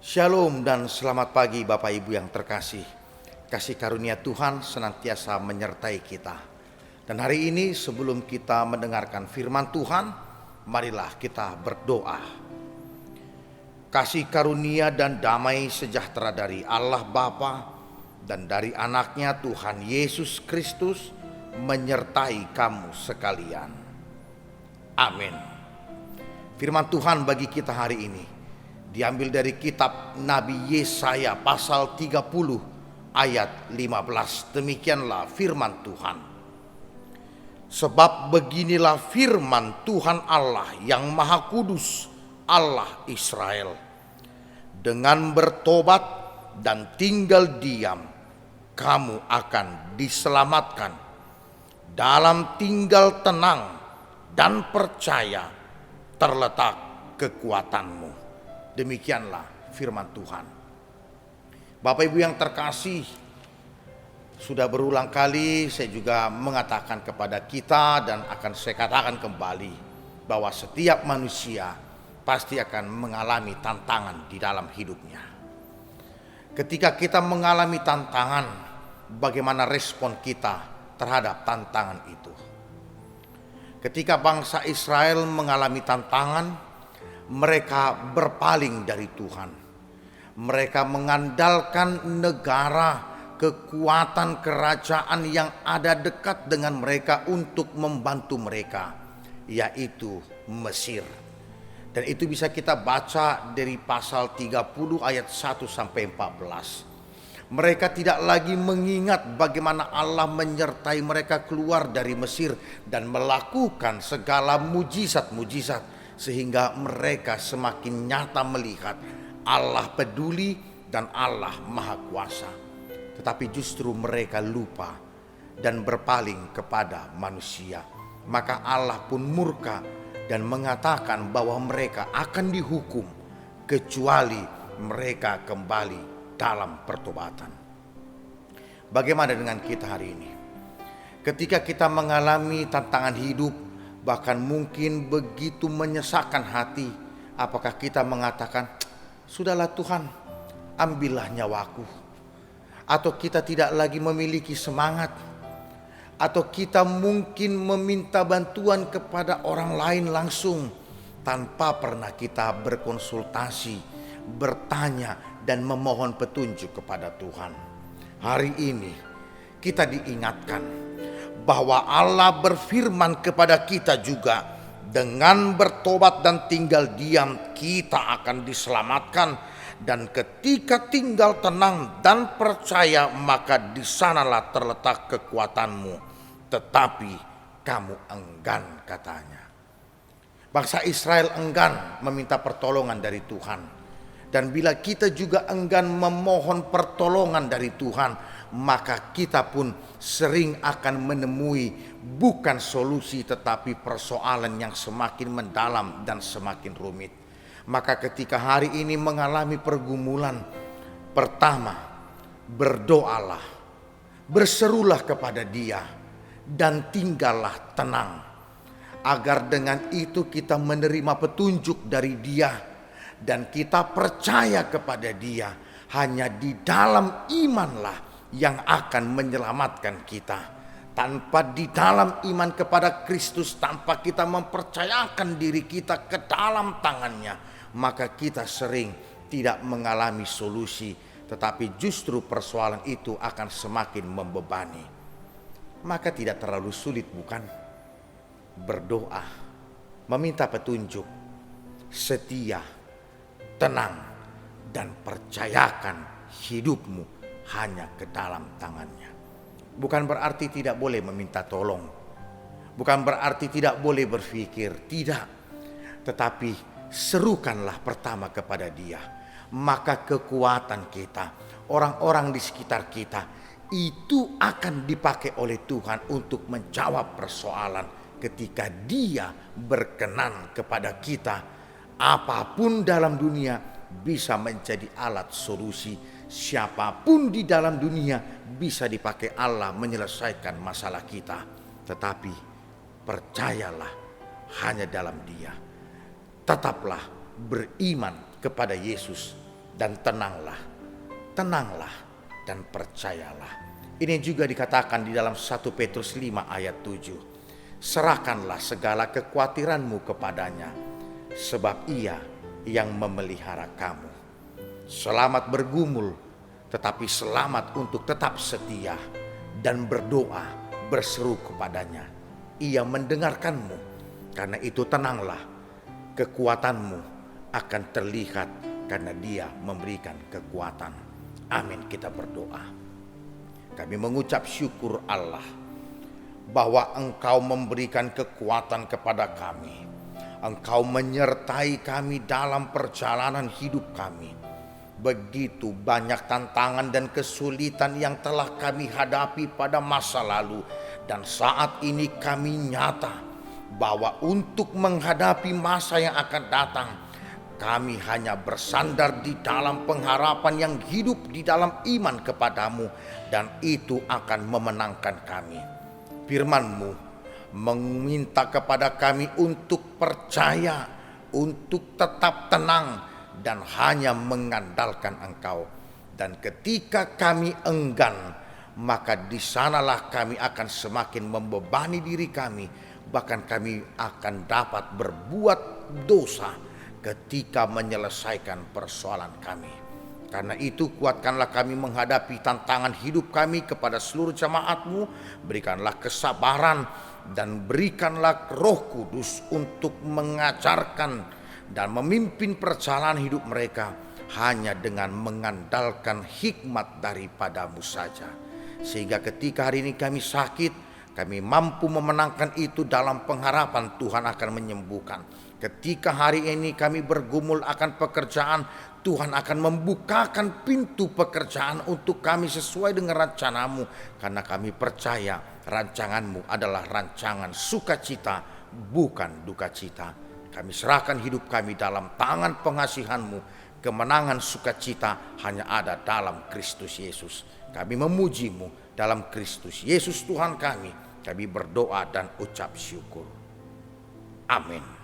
Shalom dan selamat pagi Bapak Ibu yang terkasih. Kasih karunia Tuhan senantiasa menyertai kita. Dan hari ini sebelum kita mendengarkan firman Tuhan, marilah kita berdoa. Kasih karunia dan damai sejahtera dari Allah Bapa dan dari anaknya Tuhan Yesus Kristus menyertai kamu sekalian. Amin. Firman Tuhan bagi kita hari ini diambil dari kitab Nabi Yesaya pasal 30 ayat 15. Demikianlah firman Tuhan. Sebab beginilah firman Tuhan Allah yang Maha Kudus, Allah Israel. Dengan bertobat dan tinggal diam, kamu akan diselamatkan. Dalam tinggal tenang dan percaya terletak kekuatanmu. Demikianlah firman Tuhan. Bapak Ibu yang terkasih, sudah berulang kali saya juga mengatakan kepada kita dan akan saya katakan kembali bahwa setiap manusia pasti akan mengalami tantangan di dalam hidupnya. Ketika kita mengalami tantangan, bagaimana respon kita terhadap tantangan itu? Ketika bangsa Israel mengalami tantangan, mereka berpaling dari Tuhan. Mereka mengandalkan negara, kekuatan kerajaan yang ada dekat dengan mereka untuk membantu mereka, yaitu Mesir. Dan itu bisa kita baca dari pasal 30 ayat 1 sampai 14. Mereka tidak lagi mengingat bagaimana Allah menyertai mereka keluar dari Mesir dan melakukan segala mujizat-mujizat, sehingga mereka semakin nyata melihat Allah peduli dan Allah Maha Kuasa. Tetapi justru mereka lupa dan berpaling kepada manusia. Maka Allah pun murka dan mengatakan bahwa mereka akan dihukum kecuali mereka kembali dalam pertobatan. Bagaimana dengan kita hari ini? Ketika kita mengalami tantangan hidup, bahkan mungkin begitu menyesakkan hati, apakah kita mengatakan, sudahlah Tuhan, ambillah nyawaku? Atau kita tidak lagi memiliki semangat? Atau kita mungkin meminta bantuan kepada orang lain langsung tanpa pernah kita berkonsultasi, bertanya dan memohon petunjuk kepada Tuhan. Hari ini kita diingatkan bahwa Allah berfirman kepada kita juga, dengan bertobat dan tinggal diam kita akan diselamatkan, dan ketika tinggal tenang dan percaya maka di sanalah terletak kekuatanmu, tetapi kamu enggan, katanya. Bangsa Israel enggan meminta pertolongan dari Tuhan, dan bila kita juga enggan memohon pertolongan dari Tuhan, maka kita pun sering akan menemui bukan solusi tetapi persoalan yang semakin mendalam dan semakin rumit. Maka ketika hari ini mengalami pergumulan, pertama, berdoalah, berserulah kepada Dia, dan tinggallah tenang, agar dengan itu kita menerima petunjuk dari Dia dan kita percaya kepada Dia. Hanya di dalam imanlah yang akan menyelamatkan kita. Tanpa di dalam iman kepada Kristus, tanpa kita mempercayakan diri kita ke dalam tangannya, maka kita sering tidak mengalami solusi, tetapi justru persoalan itu akan semakin membebani. Maka tidak terlalu sulit, bukan? Berdoa, meminta petunjuk, setia, tenang, dan percayakan hidupmu hanya ke dalam tangannya. Bukan berarti tidak boleh meminta tolong, bukan berarti tidak boleh berpikir, tidak. Tetapi serukanlah pertama kepada Dia, maka kekuatan kita, orang-orang di sekitar kita, itu akan dipakai oleh Tuhan untuk menjawab persoalan. Ketika Dia berkenan kepada kita, apapun dalam dunia bisa menjadi alat solusi. Siapapun di dalam dunia bisa dipakai Allah menyelesaikan masalah kita. Tetapi percayalah hanya dalam Dia. Tetaplah beriman kepada Yesus dan tenanglah, tenanglah dan percayalah. Ini juga dikatakan di dalam 1 Petrus 5 ayat 7. Serahkanlah segala kekhawatiranmu kepadanya, sebab ia yang memelihara kamu. Selamat bergumul, tetapi selamat untuk tetap setia dan berdoa, berseru kepadanya. Ia mendengarkanmu, karena itu tenanglah, kekuatanmu akan terlihat karena dia memberikan kekuatan. Amin, kita berdoa. Kami mengucap syukur Allah bahwa Engkau memberikan kekuatan kepada kami. Engkau menyertai kami dalam perjalanan hidup kami. Begitu banyak tantangan dan kesulitan yang telah kami hadapi pada masa lalu, dan saat ini kami nyata bahwa untuk menghadapi masa yang akan datang, kami hanya bersandar di dalam pengharapan yang hidup di dalam iman kepadamu, dan itu akan memenangkan kami. Firman-Mu meminta kepada kami untuk percaya, untuk tetap tenang dan hanya mengandalkan Engkau. Dan ketika kami enggan, maka di sanalah kami akan semakin membebani diri kami, bahkan kami akan dapat berbuat dosa ketika menyelesaikan persoalan kami. Karena itu kuatkanlah kami menghadapi tantangan hidup kami kepada seluruh jemaat-Mu. Berikanlah kesabaran dan berikanlah Roh Kudus untuk mengajarkan dan memimpin perjalanan hidup mereka hanya dengan mengandalkan hikmat daripada-Mu saja. Sehingga ketika hari ini kami sakit, kami mampu memenangkan itu dalam pengharapan Tuhan akan menyembuhkan. Ketika hari ini kami bergumul akan pekerjaan, Tuhan akan membukakan pintu pekerjaan untuk kami sesuai dengan rencana-Mu. Karena kami percaya rancangan-Mu adalah rancangan sukacita, bukan duka cita. Kami serahkan hidup kami dalam tangan pengasihan-Mu. Kemenangan sukacita hanya ada dalam Kristus Yesus. Kami memuji-Mu dalam Kristus Yesus Tuhan kami. Kami berdoa dan ucap syukur. Amin.